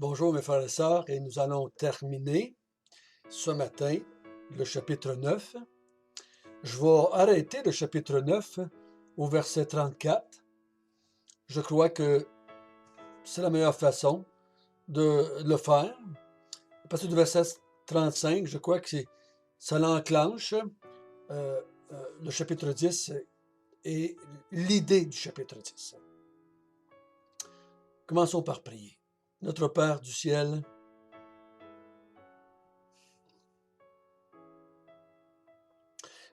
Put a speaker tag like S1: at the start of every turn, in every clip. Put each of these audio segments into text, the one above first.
S1: Bonjour mes frères et sœurs, et nous allons terminer ce matin le chapitre 9. Je vais arrêter le chapitre 9 au verset 34. Je crois que c'est la meilleure façon de le faire. À partir du verset 35, je crois que ça l'enclenche, le chapitre 10 et l'idée du chapitre 10. Commençons par prier. Notre Père du ciel,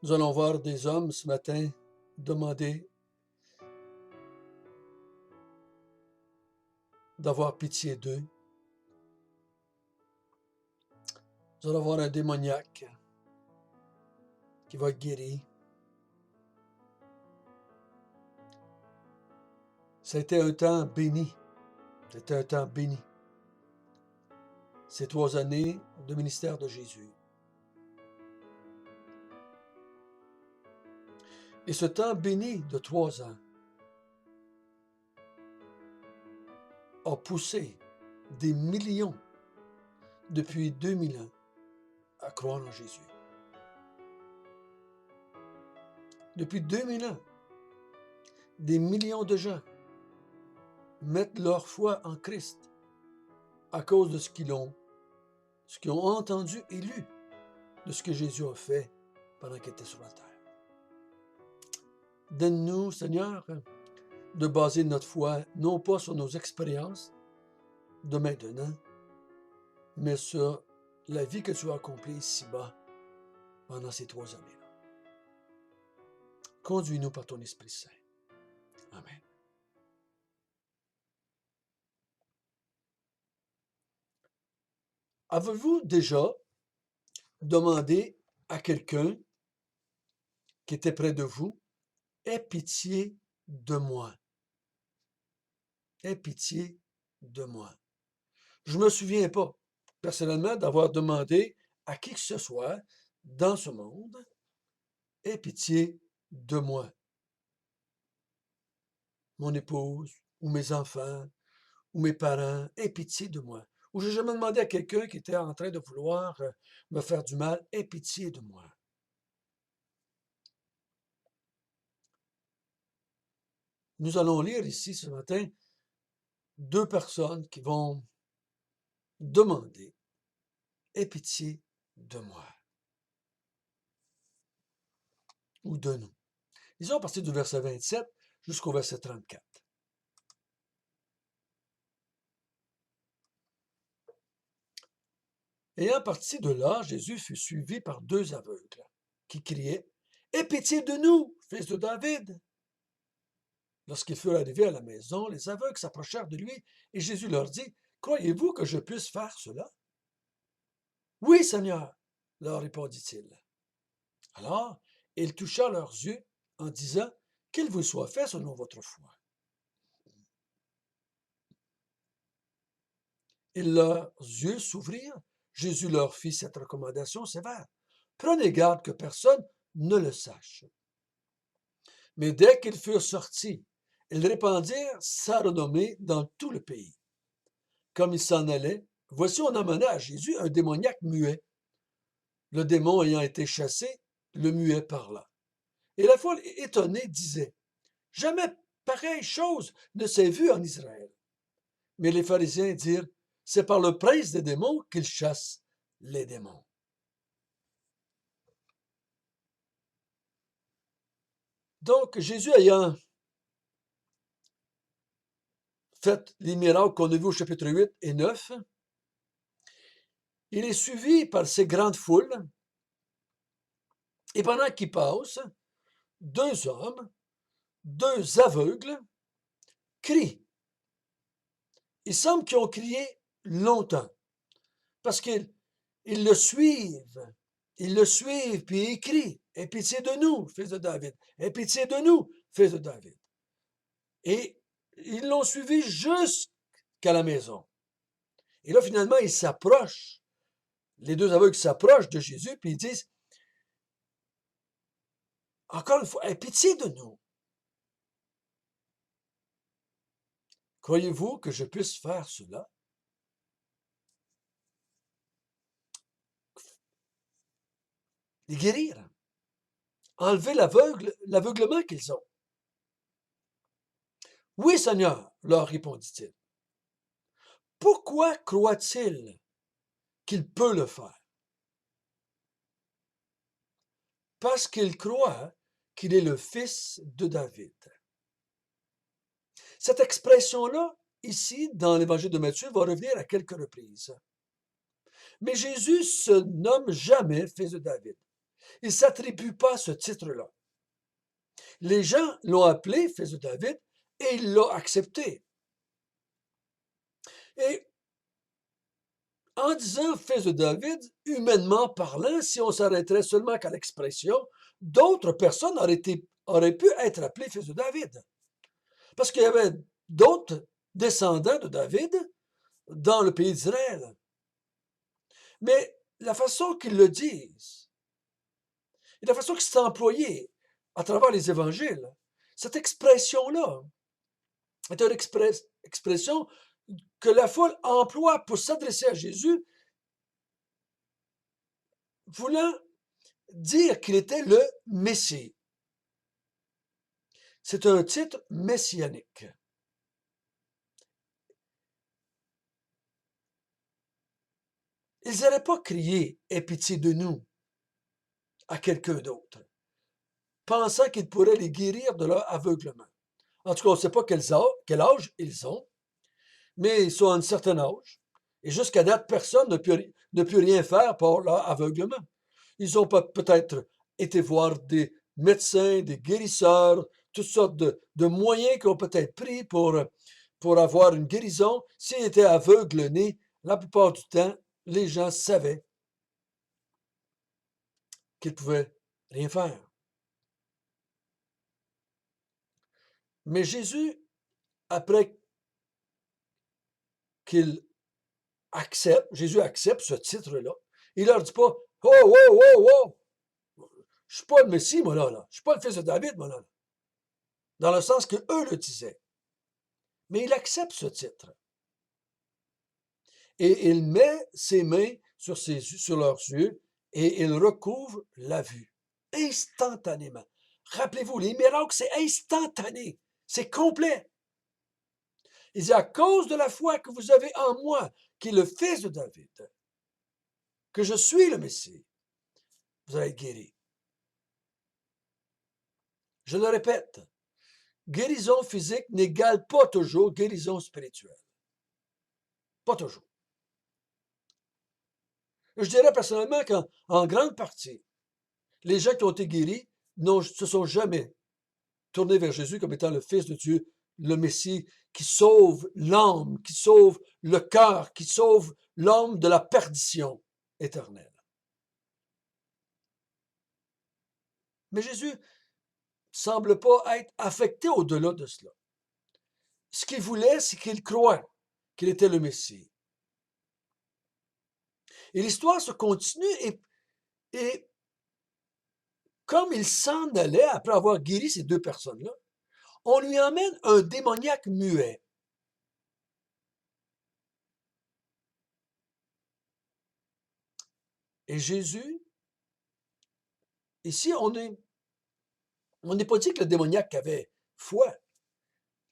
S1: nous allons voir des hommes ce matin demander d'avoir pitié d'eux. Nous allons voir un démoniaque qui va être guéri. C'était un temps béni. C'était un temps béni. Ces 3 années de ministère de Jésus. Et ce temps béni de 3 ans a poussé des millions depuis 2000 ans à croire en Jésus. Depuis 2000 ans, des millions de gens mettent leur foi en Christ à cause de ce qu'ils ont entendu et lu de ce que Jésus a fait pendant qu'il était sur la terre. Donne-nous, Seigneur, de baser notre foi non pas sur nos expériences de maintenant, mais sur la vie que tu as accomplie ici-bas pendant ces 3 années-là. Conduis-nous par ton Esprit Saint. Amen. Avez-vous déjà demandé à quelqu'un qui était près de vous, « Aie pitié de moi. Aie pitié de moi. » Je ne me souviens pas, personnellement, d'avoir demandé à qui que ce soit dans ce monde, « Aie pitié de moi. » Mon épouse, ou mes enfants, ou mes parents, « Aie pitié de moi. » Ou j'ai jamais demandé à quelqu'un qui était en train de vouloir me faire du mal, « Aie pitié de moi. » Nous allons lire ici ce matin 2 personnes qui vont demander « Aie pitié de moi. » Ou de nous. Lisons à partir du verset 27 jusqu'au verset 34. Ayant parti de là, Jésus fut suivi par 2 aveugles qui criaient « Aie pitié de nous, fils de David !» Lorsqu'ils furent arrivés à la maison, les aveugles s'approchèrent de lui et Jésus leur dit « Croyez-vous que je puisse faire cela? » « Oui, Seigneur, leur répondit-il. Alors, il toucha leurs yeux en disant « Qu'il vous soit fait selon votre foi. » Et leurs yeux s'ouvrirent. Jésus leur fit cette recommandation sévère. « Prenez garde que personne ne le sache. » Mais dès qu'ils furent sortis, ils répandirent sa renommée dans tout le pays. Comme ils s'en allaient, voici on amena à Jésus un démoniaque muet. Le démon ayant été chassé, le muet parla. Et la foule étonnée disait « Jamais pareille chose ne s'est vue en Israël. » Mais les pharisiens dirent « C'est par le prince des démons qu'il chasse les démons. » Donc, Jésus ayant fait les miracles qu'on a vus au chapitre 8 et 9, il est suivi par ces grandes foules, et pendant qu'il passe, 2 hommes, 2 aveugles, crient. Il semble qu'ils ont crié longtemps, parce qu'ils le suivent. Ils le suivent, puis ils crient « Aie pitié de nous, fils de David! Aie pitié de nous, fils de David! » Et ils l'ont suivi jusqu'à la maison. Et là, finalement, ils s'approchent. Les 2 aveugles s'approchent de Jésus, puis ils disent « Encore une fois, aie pitié de nous. Croyez-vous que je puisse faire cela? » les guérir, enlever l'aveuglement qu'ils ont. Oui, Seigneur, leur répondit-il. Pourquoi croit-il qu'il peut le faire? Parce qu'il croit qu'il est le fils de David. Cette expression-là, ici, dans l'évangile de Matthieu, va revenir à quelques reprises. Mais Jésus se nomme jamais fils de David. Il ne s'attribue pas ce titre-là. Les gens l'ont appelé fils de David et il l'a accepté. Et en disant fils de David, humainement parlant, si on s'arrêterait seulement qu'à l'expression, d'autres personnes auraient pu être appelées fils de David. Parce qu'il y avait d'autres descendants de David dans le pays d'Israël. Mais la façon qu'ils le disent, et la façon que c'est employé à travers les évangiles, cette expression-là est une expression que la foule emploie pour s'adresser à Jésus, voulant dire qu'il était le Messie. C'est un titre messianique. Ils n'allaient pas crier « Aie pitié de nous » à quelqu'un d'autre, pensant qu'il pourrait les guérir de leur aveuglement. En tout cas, on ne sait pas quel âge ils ont, mais ils sont à un certain âge. Et jusqu'à date, personne ne peut rien faire pour leur aveuglement. Ils ont peut-être été voir des médecins, des guérisseurs, toutes sortes de moyens qu'ils ont peut-être pris pour avoir une guérison. S'ils étaient aveugles nés, la plupart du temps, les gens savaient qu'ils ne pouvaient rien faire. Mais Jésus, après Jésus accepte ce titre-là. Il leur dit pas, « Oh, oh, oh, oh, je suis pas le Messie, moi, là. Je suis pas le fils de David, moi, là. » Dans le sens que eux le disaient. Mais il accepte ce titre. Et il met ses mains sur leurs yeux et il recouvre la vue. Instantanément. Rappelez-vous, les miracles, c'est instantané. C'est complet. Il dit, à cause de la foi que vous avez en moi, qui est le fils de David, que je suis le Messie, vous allez être guéris. Je le répète, guérison physique n'égale pas toujours guérison spirituelle. Pas toujours. Je dirais personnellement qu'en grande partie, les gens qui ont été guéris ne se sont jamais tournés vers Jésus comme étant le Fils de Dieu, le Messie, qui sauve l'âme, qui sauve le cœur, qui sauve l'homme de la perdition éternelle. Mais Jésus semble pas être affecté au-delà de cela. Ce qu'il voulait, c'est qu'il croie qu'il était le Messie. Et l'histoire se continue et comme il s'en allait après avoir guéri ces deux personnes-là, on lui emmène un démoniaque muet. Et Jésus, ici, on n'est pas dit que le démoniaque avait foi.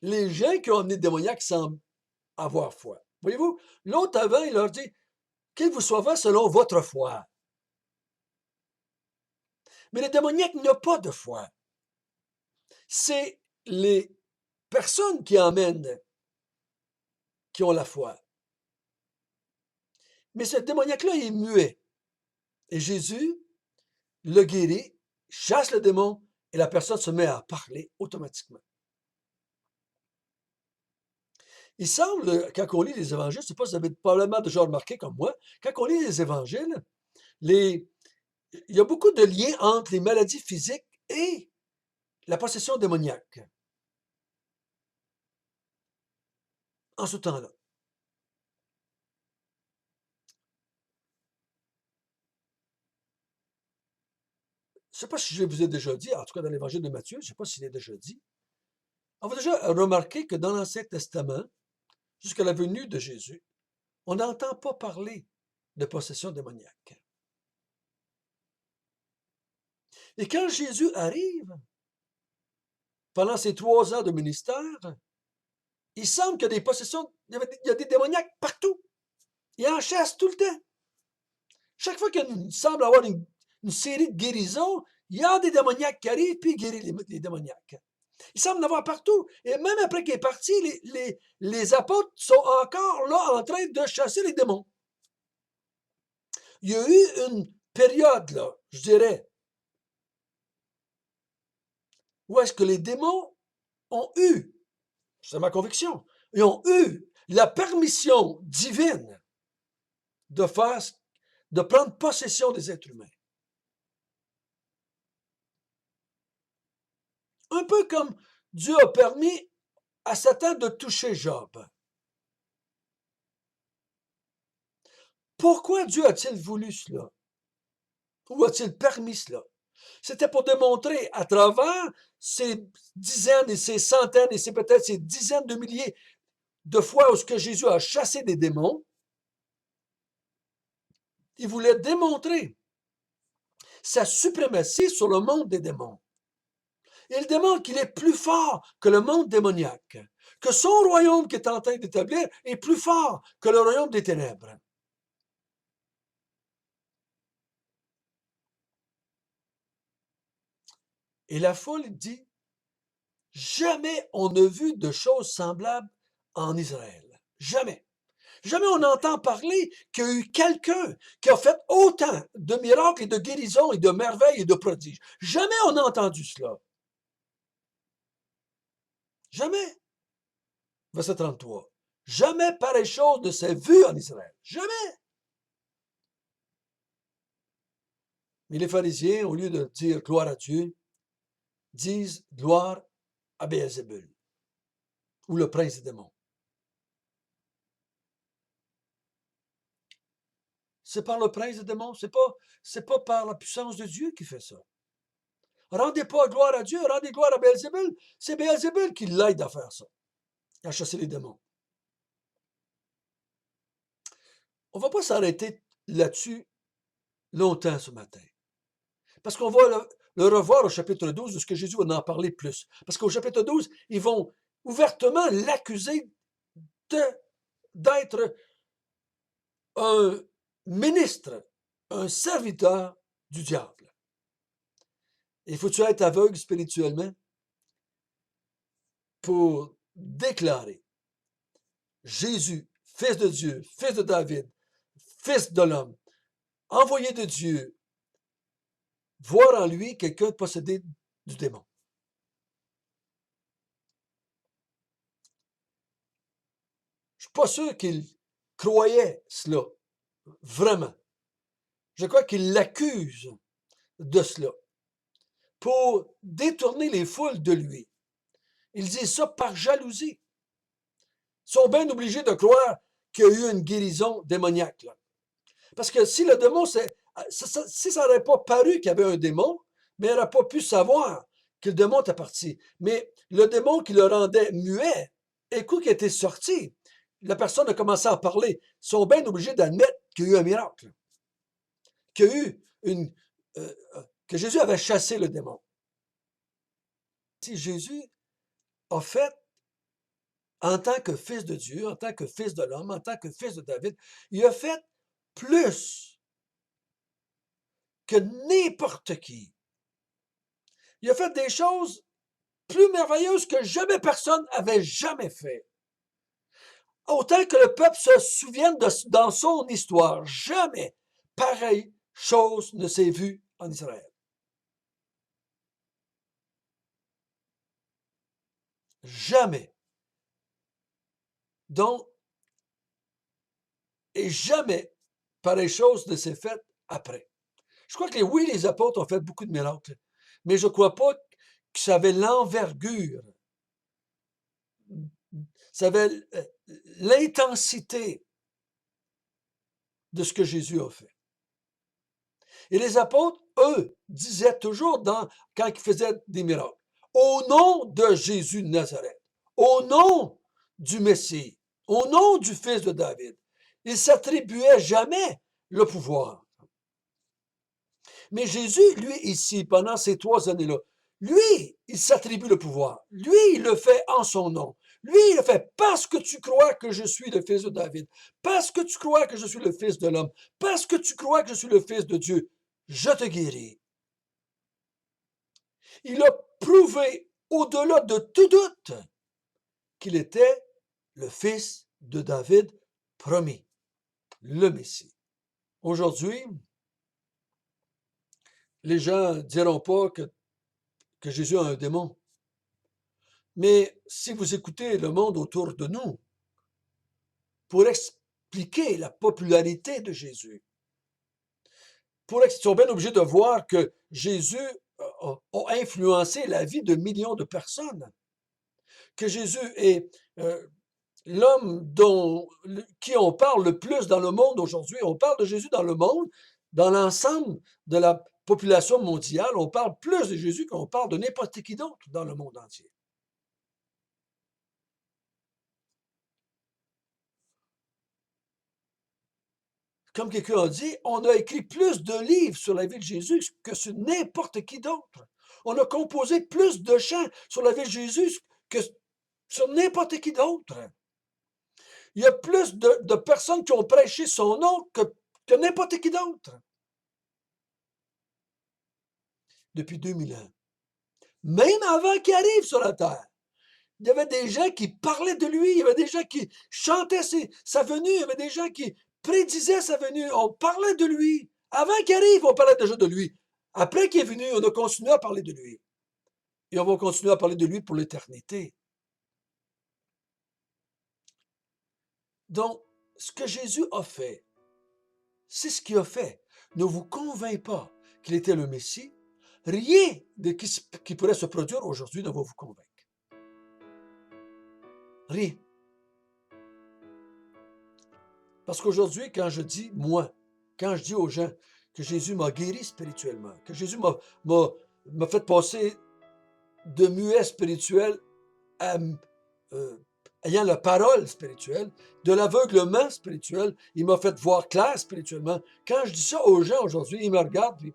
S1: Les gens qui ont amené le démoniaque semblent avoir foi. Voyez-vous, l'autre avant, il leur dit, qu'il vous soit fait selon votre foi. Mais le démoniaque n'a pas de foi. C'est les personnes qui emmènent qui ont la foi. Mais ce démoniaque-là est muet. Et Jésus le guérit, chasse le démon, et la personne se met à parler automatiquement. Il semble, quand on lit les évangiles, je ne sais pas si vous avez probablement déjà remarqué comme moi, quand on lit les évangiles, il y a beaucoup de liens entre les maladies physiques et la possession démoniaque en ce temps-là. Je ne sais pas si je vous ai déjà dit, en tout cas dans l'évangile de Matthieu, je ne sais pas s'il est déjà dit. On va déjà remarquer que dans l'Ancien Testament, jusqu'à la venue de Jésus, on n'entend pas parler de possession démoniaque. Et quand Jésus arrive, pendant ses 3 ans de ministère, il semble qu'il y a des possessions, il y a des démoniaques partout. Il en chasse tout le temps. Chaque fois qu'il semble avoir une série de guérisons, il y a des démoniaques qui arrivent, puis il guérit les démoniaques. Il semble en avoir partout. Et même après qu'il est parti, les apôtres sont encore là en train de chasser les démons. Il y a eu une période, là, je dirais, où est-ce que les démons ont eu, c'est ma conviction, ils ont eu la permission divine de prendre possession des êtres humains. Un peu comme Dieu a permis à Satan de toucher Job. Pourquoi Dieu a-t-il voulu cela? Ou a-t-il permis cela? C'était pour démontrer à travers ces dizaines et ces centaines et c'est peut-être ces dizaines de milliers de fois où ce que Jésus a chassé des démons, il voulait démontrer sa suprématie sur le monde des démons. Il démontre qu'il est plus fort que le monde démoniaque, que son royaume qu'il est en train d'établir est plus fort que le royaume des ténèbres. Et la foule dit, jamais on n'a vu de choses semblables en Israël. Jamais. Jamais on entend parler qu'il y a eu quelqu'un qui a fait autant de miracles et de guérisons et de merveilles et de prodiges. Jamais on a entendu cela. Jamais. Verset 33. Jamais pareille chose ne s'est vue en Israël. Jamais. Mais les pharisiens, au lieu de dire gloire à Dieu, disent gloire à Béelzébul, ou le prince des démons. C'est par le prince des démons, c'est pas par la puissance de Dieu qui fait ça. Rendez pas gloire à Dieu, rendez gloire à Béelzébul. C'est Béelzébul qui l'aide à faire ça, à chasser les démons. On ne va pas s'arrêter là-dessus longtemps ce matin. Parce qu'on va le revoir au chapitre 12, où ce que Jésus va en parler plus. Parce qu'au chapitre 12, ils vont ouvertement l'accuser d'être un ministre, un serviteur du diable. Il faut-tu être aveugle spirituellement pour déclarer Jésus, fils de Dieu, fils de David, fils de l'homme, envoyé de Dieu, voir en lui quelqu'un possédé du démon. Je ne suis pas sûr qu'il croyait cela, vraiment. Je crois qu'il l'accuse de cela pour détourner les foules de lui. Il dit ça par jalousie. Ils sont bien obligés de croire qu'il y a eu une guérison démoniaque. Là. Parce que si le démon, si ça n'aurait pas paru qu'il y avait un démon, mais il n'aurait pas pu savoir que le démon était parti. Mais le démon qui le rendait muet, et coup qui était sorti, la personne a commencé à parler. Ils sont bien obligés d'admettre qu'il y a eu un miracle. Qu'il y a eu que Jésus avait chassé le démon. Si Jésus a fait, en tant que fils de Dieu, en tant que fils de l'homme, en tant que fils de David, il a fait plus que n'importe qui. Il a fait des choses plus merveilleuses que jamais personne avait jamais fait. Autant que le peuple se souvienne dans son histoire, jamais pareille chose ne s'est vue en Israël. Jamais. Donc, et jamais pareille chose ne s'est faite après. Je crois que oui, les apôtres ont fait beaucoup de miracles, mais je ne crois pas que ça avait l'envergure, ça avait l'intensité de ce que Jésus a fait. Et les apôtres, eux, disaient toujours quand ils faisaient des miracles, au nom de Jésus de Nazareth, au nom du Messie, au nom du Fils de David. Ils ne s'attribuaient jamais le pouvoir. Mais Jésus, lui, ici, pendant ces 3 années-là, lui, il s'attribue le pouvoir. Lui, il le fait en son nom. Lui, il le fait parce que tu crois que je suis le fils de David, parce que tu crois que je suis le fils de l'homme, parce que tu crois que je suis le fils de Dieu. Je te guéris. Il a prouvé au-delà de tout doute qu'il était le fils de David promis, le Messie. Aujourd'hui, les gens ne diront pas que Jésus a un démon. Mais si vous écoutez le monde autour de nous, pour expliquer la popularité de Jésus, ils sont bien obligés de voir que Jésus a influencé la vie de millions de personnes, que Jésus est l'homme qui on parle le plus dans le monde aujourd'hui. On parle de Jésus dans le monde, dans l'ensemble de la population mondiale, on parle plus de Jésus qu'on parle de n'importe qui d'autre dans le monde entier. Comme quelqu'un a dit, on a écrit plus de livres sur la vie de Jésus que sur n'importe qui d'autre. On a composé plus de chants sur la vie de Jésus que sur n'importe qui d'autre. Il y a plus de personnes qui ont prêché son nom que n'importe qui d'autre. Depuis 2000 ans. Même avant qu'il arrive sur la terre. Il y avait des gens qui parlaient de lui, il y avait des gens qui chantaient sa venue, il y avait des gens qui prédisaient sa venue, on parlait de lui. Avant qu'il arrive, on parlait déjà de lui. Après qu'il est venu, on a continué à parler de lui. Et on va continuer à parler de lui pour l'éternité. Donc, ce que Jésus a fait, c'est ce qu'il a fait. Ne vous convainc pas qu'il était le Messie. Rien de qui pourrait se produire aujourd'hui ne va vous convaincre. Rien. Parce qu'aujourd'hui, quand je dis, moi, quand je dis aux gens que Jésus m'a guéri spirituellement, que Jésus m'a fait passer de muet spirituel à ayant la parole spirituelle, de l'aveuglement spirituel, il m'a fait voir clair spirituellement. Quand je dis ça aux gens aujourd'hui, ils me regardent, et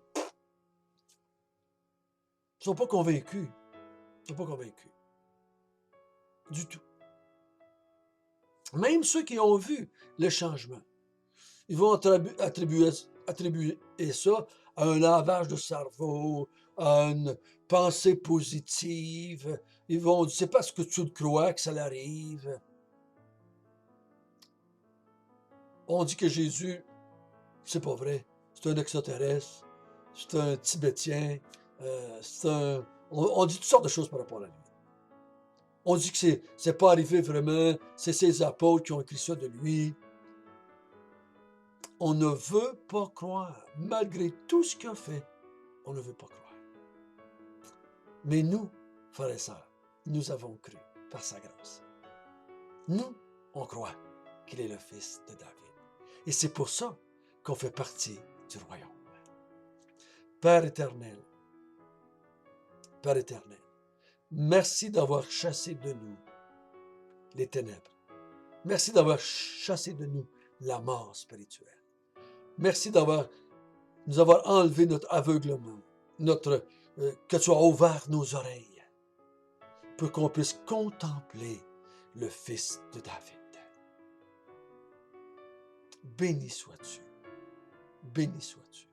S1: ils ne sont pas convaincus. Ils ne sont pas convaincus. Du tout. Même ceux qui ont vu le changement. Ils vont attribuer ça à un lavage de cerveau, à une pensée positive. Ils vont dire, c'est parce que tu le crois que ça l'arrive. On dit que Jésus, c'est pas vrai. C'est un extraterrestre, c'est un Tibétain, on dit toutes sortes de choses par rapport à lui. On dit que c'est pas arrivé vraiment, c'est ses apôtres qui ont écrit ça de lui. On ne veut pas croire, malgré tout ce qu'il a fait, on ne veut pas croire. Mais nous, frères et sœurs, nous avons cru par sa grâce. Nous, on croit qu'il est le fils de David. Et c'est pour ça qu'on fait partie du royaume. Père éternel, merci d'avoir chassé de nous les ténèbres. Merci d'avoir chassé de nous la mort spirituelle. Merci nous avoir enlevé notre aveuglement, que tu as ouvert nos oreilles pour qu'on puisse contempler le Fils de David. Béni sois-tu. Béni sois-tu.